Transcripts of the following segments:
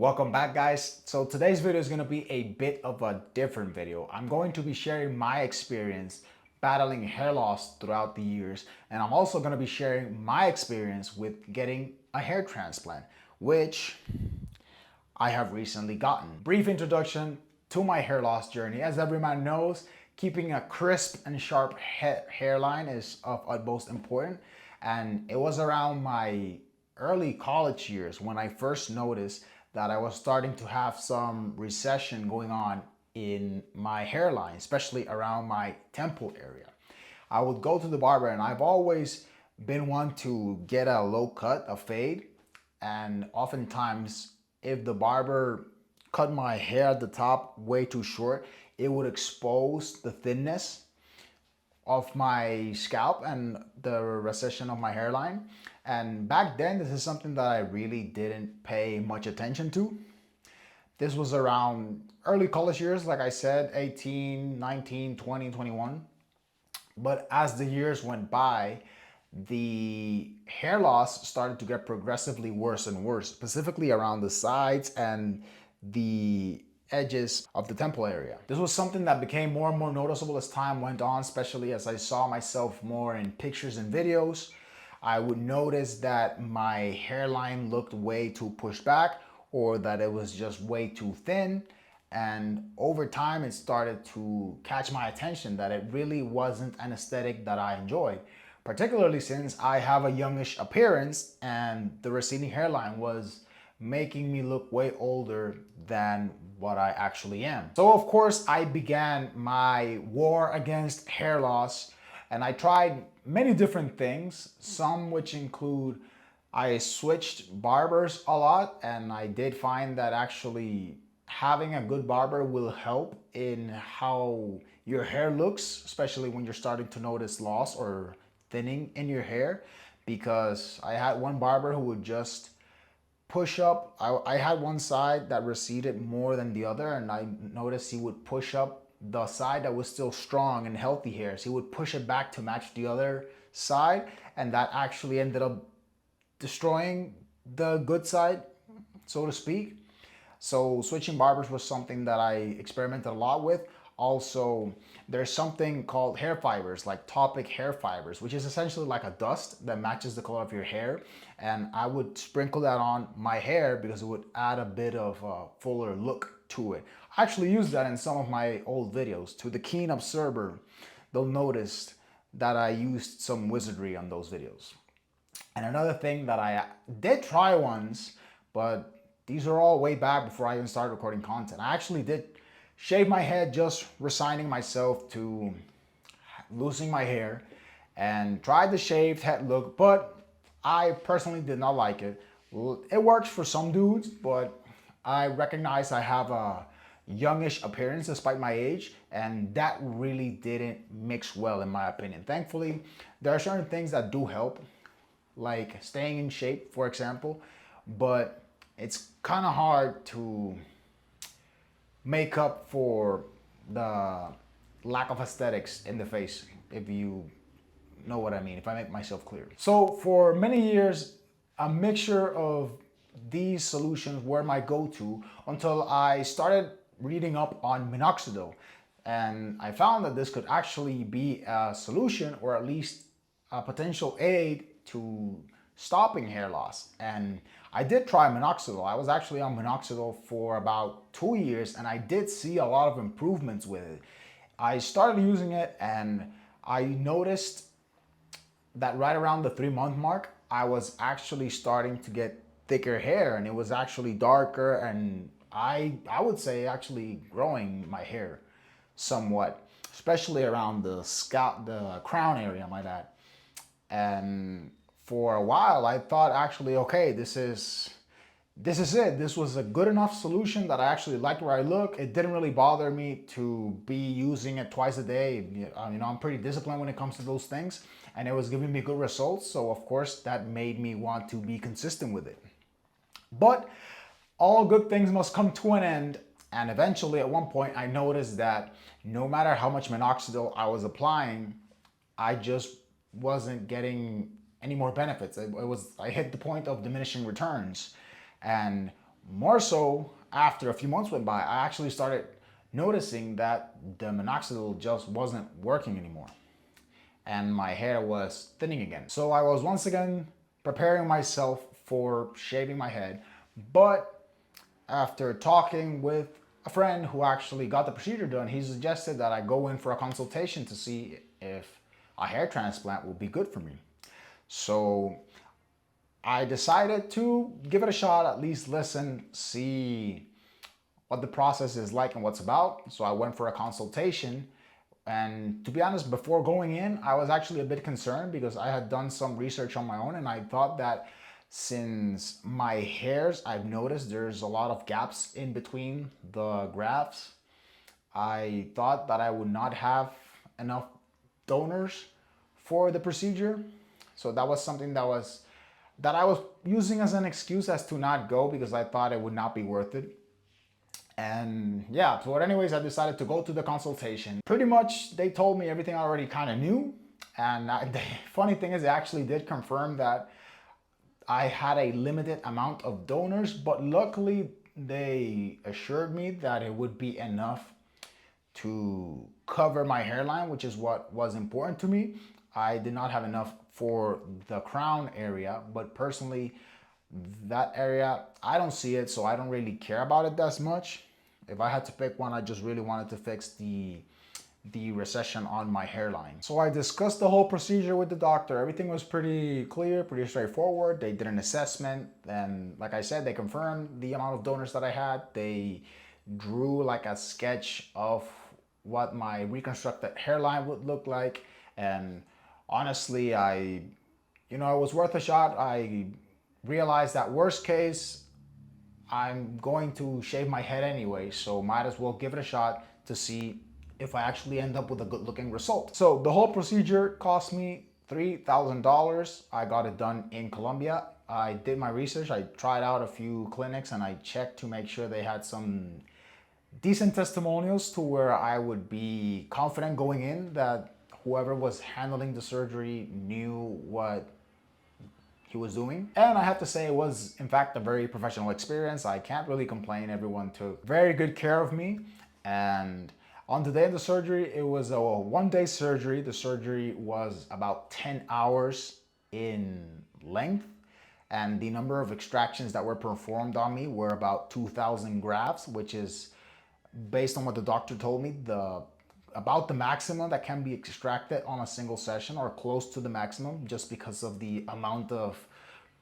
Welcome back, guys. So today's video is going to be a bit of a different video. I'm going to be sharing my experience battling hair loss throughout the years, and I'm also going to be sharing my experience with getting a hair transplant, which I have recently gotten. Brief introduction to my hair loss journey. As every man knows, keeping a crisp and sharp hairline is of utmost importance, and it was around my early college years when I first noticed that I was starting to have some recession going on in my hairline, especially around my temple area. I would go to the barber, and I've always been one to get a low cut, a fade, and oftentimes if the barber cut my hair at the top way too short, it would expose the thinness of my scalp and the recession of my hairline. And back then, this is something that I really didn't pay much attention to. This was around early college years, like I said, 18, 19, 20, 21. But as the years went by, the hair loss started to get progressively worse and worse, specifically around the sides and the edges of the temple area. This was something that became more and more noticeable as time went on, especially as I saw myself more in pictures and videos. I would notice that my hairline looked way too pushed back, or that it was just way too thin. And over time, it started to catch my attention that it really wasn't an aesthetic that I enjoyed, particularly since I have a youngish appearance and the receding hairline was making me look way older than what I actually am. So of course, I began my war against hair loss, and I tried many different things, some which include I switched barbers a lot, and I did find that actually having a good barber will help in how your hair looks, especially when you're starting to notice loss or thinning in your hair. Because I had one barber who would just push up. I had one side that receded more than the other, and I noticed he would push up the side that was still strong and healthy hairs. He would push it back to match the other side, and that actually ended up destroying the good side, so to speak. So switching barbers was something that I experimented a lot with. Also, there's something called hair fibers, like topic hair fibers, which is essentially like a dust that matches the color of your hair. And I would sprinkle that on my hair because it would add a bit of a fuller look to it. I actually used that in some of my old videos. To the keen observer, they'll notice that I used some wizardry on those videos. And another thing that I did try once, but these are all way back before I even started recording content. I actually did shave my head, just resigning myself to losing my hair, and tried the shaved head look, but I personally did not like it. It works for some dudes, but I recognize I have a youngish appearance despite my age, and that really didn't mix well in my opinion. Thankfully, there are certain things that do help, like staying in shape, for example, but it's kind of hard to make up for the lack of aesthetics in the face, if you know what I mean, if I make myself clear. So for many years, a mixture of these solutions were my go-to until I started reading up on minoxidil. And I found that this could actually be a solution, or at least a potential aid to stopping hair loss. And I did try minoxidil. I was actually on minoxidil for about 2 years, and I did see a lot of improvements with it. I started using it, and I noticed that right around the 3-month mark, I was actually starting to get thicker hair, and it was actually darker, and I would say actually growing my hair somewhat, especially around the scalp, the crown area, might add. And for a while, I thought actually, okay, this is it. This was a good enough solution that I actually liked where I look. It didn't really bother me to be using it twice a day. I'm pretty disciplined when it comes to those things, and it was giving me good results. So of course, that made me want to be consistent with it. But all good things must come to an end. And eventually, at one point, I noticed that no matter how much minoxidil I was applying, I just wasn't getting any more benefits. I hit the point of diminishing returns. And more so after a few months went by, I actually started noticing that the minoxidil just wasn't working anymore and my hair was thinning again. So I was once again preparing myself for shaving my head, but after talking with a friend who actually got the procedure done, he suggested that I go in for a consultation to see if a hair transplant would be good for me. So I decided to give it a shot, at least listen, see what the process is like and what's about. So I went for a consultation. And to be honest, before going in, I was actually a bit concerned because I had done some research on my own and I thought that since my hairs, I've noticed there's a lot of gaps in between the grafts. I thought that I would not have enough donors for the procedure. So that was something that I was using as an excuse as to not go because I thought it would not be worth it. And yeah, so anyways, I decided to go to the consultation. Pretty much they told me everything I already kind of knew. And the funny thing is they actually did confirm that I had a limited amount of donors, but luckily they assured me that it would be enough to cover my hairline, which is what was important to me. I did not have enough for the crown area, but personally, that area, I don't see it, so I don't really care about it that much. If I had to pick one, I just really wanted to fix the recession on my hairline. So I discussed the whole procedure with the doctor. Everything was pretty clear, pretty straightforward. They did an assessment, and like I said, they confirmed the amount of donors that I had. They drew like a sketch of what my reconstructed hairline would look like, and honestly, it was worth a shot. I realized that worst case, I'm going to shave my head anyway, so might as well give it a shot to see if I actually end up with a good looking result. So the whole procedure cost me $3,000. I got it done in Colombia. I did my research. I tried out a few clinics and I checked to make sure they had some decent testimonials to where I would be confident going in that whoever was handling the surgery knew what he was doing. And I have to say it was in fact a very professional experience. I can't really complain. Everyone took very good care of me. And on the day of the surgery, it was a 1-day surgery. The surgery was about 10 hours in length. And the number of extractions that were performed on me were about 2,000 grafts, which is, based on what the doctor told me, about the maximum that can be extracted on a single session, or close to the maximum, just because of the amount of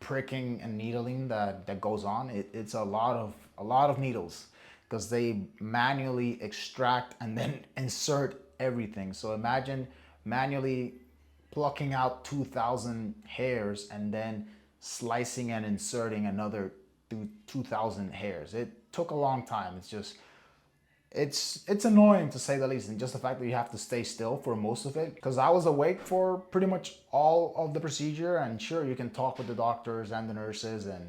pricking and needling that goes on. It's a lot of needles because they manually extract and then insert everything. So imagine manually plucking out 2,000 hairs and then slicing and inserting another 2,000 hairs. It took a long time. It's annoying to say the least, and just the fact that you have to stay still for most of it, because I was awake for pretty much all of the procedure. And sure, you can talk with the doctors and the nurses and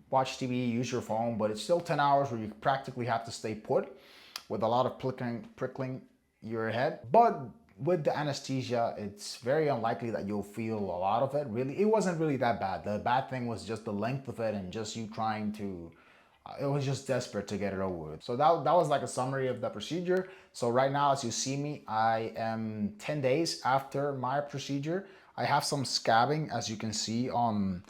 watch TV, use your phone, but it's still 10 hours where you practically have to stay put with a lot of prickling your head. But with the anesthesia, it's very unlikely that you'll feel a lot of it. Really, it wasn't really that bad. The bad thing was just the length of it and just you trying to, it was just desperate to get it over with. So that was like a summary of the procedure. So right now, as you see me, I am 10 days after my procedure. I have some scabbing, as you can see on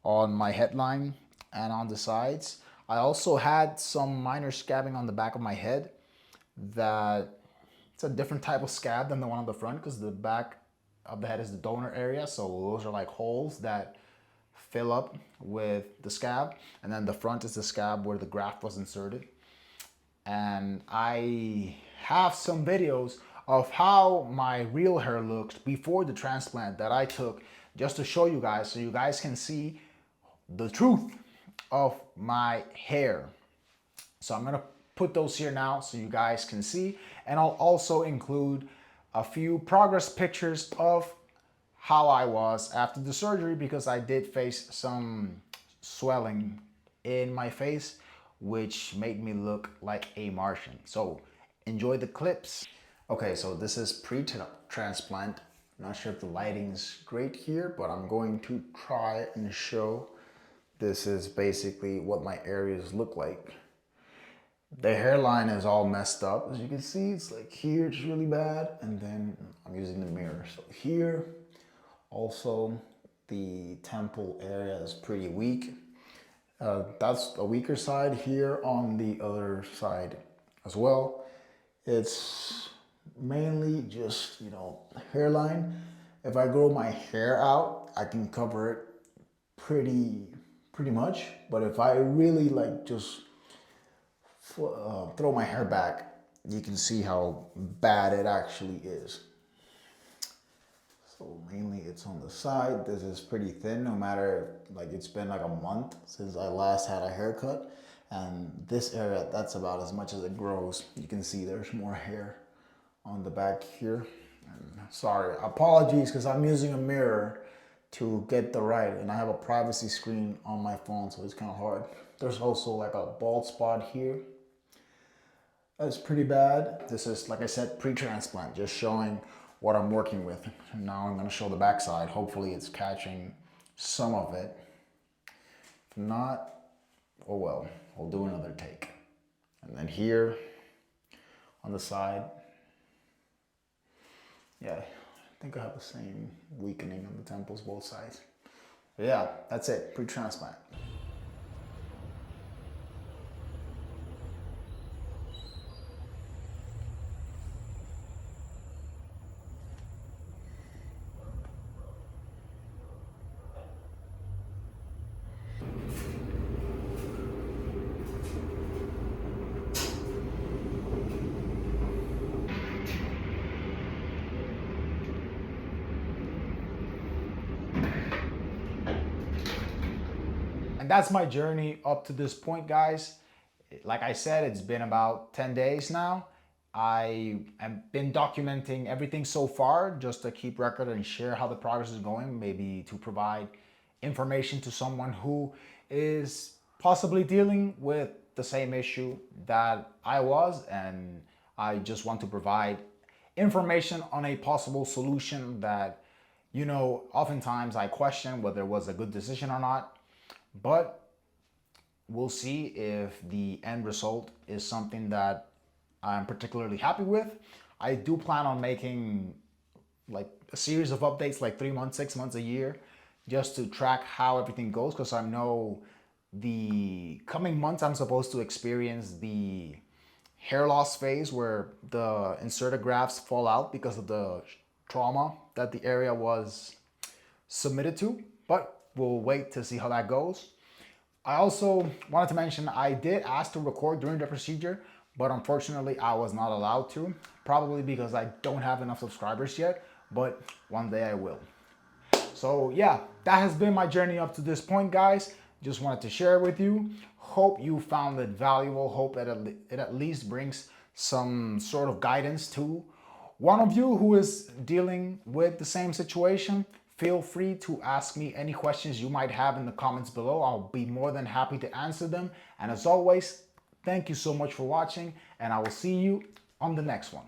my headline and on the sides. I also had some minor scabbing on the back of my head. That it's a different type of scab than the one on the front, because the back of the head is the donor area. So those are like holes that fill up with the scab, and then the front is the scab where the graft was inserted. And I have some videos of how my real hair looked before the transplant that I took, just to show you guys, so you guys can see the truth of my hair. So I'm gonna put those here now so you guys can see, and I'll also include a few progress pictures of how I was after the surgery, because I did face some swelling in my face, which made me look like a Martian. So enjoy the clips. Okay, so this is pre-transplant. Not sure if the lighting's great here, but I'm going to try and show this is basically what my areas look like. The hairline is all messed up. As you can see, it's like here, it's really bad. And then I'm using the mirror. So here, also the temple area is pretty weak. That's a weaker side. Here on the other side as well. It's mainly just, hairline. If I grow my hair out, I can cover it pretty much. But if I really like just throw my hair back, you can see how bad it actually is. So mainly it's on the side. This is pretty thin, no matter like it's been like a month since I last had a haircut. And this area, that's about as much as it grows. You can see there's more hair on the back here. And sorry, apologies, because I'm using a mirror to get the right, and I have a privacy screen on my phone, so it's kind of hard. There's also like a bald spot here. That's pretty bad. This is, like I said, pre-transplant, just showing what I'm working with. And now I'm gonna show the backside. Hopefully it's catching some of it. If not, oh well, I'll do another take. And then here on the side, yeah, I think I have the same weakening on the temples, both sides. But yeah, that's it, pre-transplant. And that's my journey up to this point, guys. Like I said, it's been about 10 days now. I have been documenting everything so far just to keep record and share how the progress is going, maybe to provide information to someone who is possibly dealing with the same issue that I was, and I just want to provide information on a possible solution that, oftentimes I question whether it was a good decision or not. But we'll see if the end result is something that I'm particularly happy with. I do plan on making like a series of updates, like 3 months, 6 months, a year, just to track how everything goes, because I know the coming months I'm supposed to experience the hair loss phase where the inserted grafts fall out because of the trauma that the area was submitted to. But we'll wait to see how that goes. I also wanted to mention I did ask to record during the procedure, but unfortunately I was not allowed to, probably because I don't have enough subscribers yet, but one day I will. So yeah, that has been my journey up to this point, guys. Just wanted to share it with you. Hope you found it valuable. Hope that it at least brings some sort of guidance to one of you who is dealing with the same situation. Feel free to ask me any questions you might have in the comments below. I'll be more than happy to answer them. And as always, thank you so much for watching, and I will see you on the next one.